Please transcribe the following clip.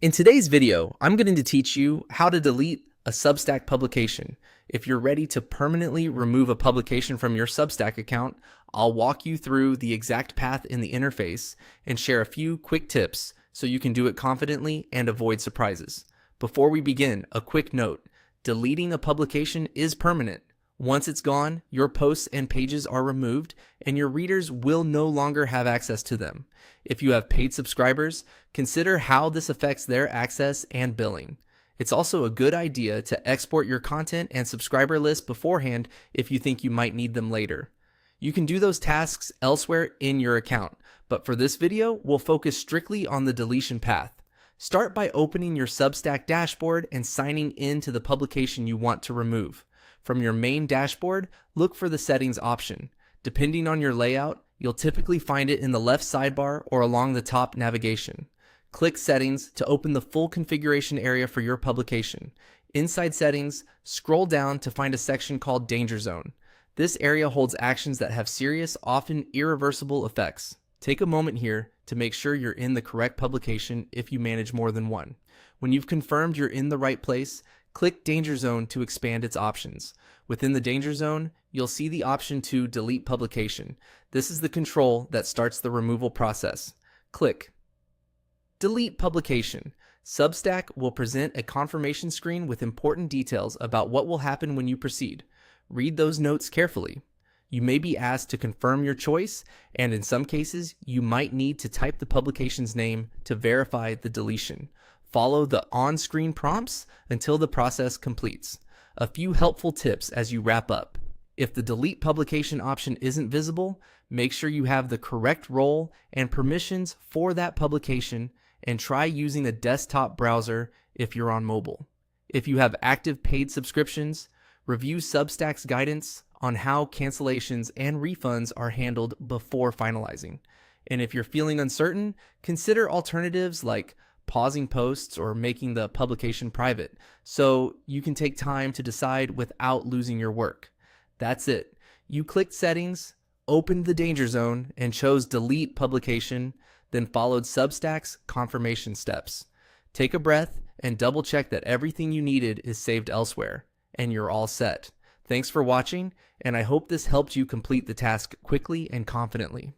In today's video, I'm going to teach you how to delete a Substack publication. If you're ready to permanently remove a publication from your Substack account, I'll walk you through the exact path in the interface and share a few quick tips so you can do it confidently and avoid surprises. Before we begin, a quick note: deleting a publication is permanent. Once it's gone, your posts and pages are removed and your readers will no longer have access to them. If you have paid subscribers, consider how this affects their access and billing. It's also a good idea to export your content and subscriber list beforehand if you think you might need them later. You can do those tasks elsewhere in your account, but for this video, we'll focus strictly on the deletion path. Start by opening your Substack dashboard and signing in to the publication you want to remove. From your main dashboard, look for the settings option. Depending on your layout, you'll typically find it in the left sidebar or along the top navigation. Click Settings to open the full configuration area for your publication. Inside Settings, scroll down to find a section called Danger Zone. This area holds actions that have serious, often irreversible effects. Take a moment here to make sure you're in the correct publication if you manage more than one. When you've confirmed you're in the right place, click Danger Zone to expand its options. Within the Danger Zone, you'll see the option to delete publication. This is the control that starts the removal process. Click Delete Publication. Substack will present a confirmation screen with important details about what will happen when you proceed. Read those notes carefully. You may be asked to confirm your choice, and in some cases, you might need to type the publication's name to verify the deletion. Follow the on-screen prompts until the process completes. A few helpful tips as you wrap up. If the delete publication option isn't visible, make sure you have the correct role and permissions for that publication, and try using a desktop browser if you're on mobile. If you have active paid subscriptions, review Substack's guidance on how cancellations and refunds are handled before finalizing. And if you're feeling uncertain, consider alternatives like pausing posts or making the publication private, so you can take time to decide without losing your work. That's it. You clicked Settings, opened the Danger Zone, and chose Delete Publication, then followed Substack's confirmation steps. Take a breath and double check that everything you needed is saved elsewhere, and you're all set. Thanks for watching, and I hope this helped you complete the task quickly and confidently.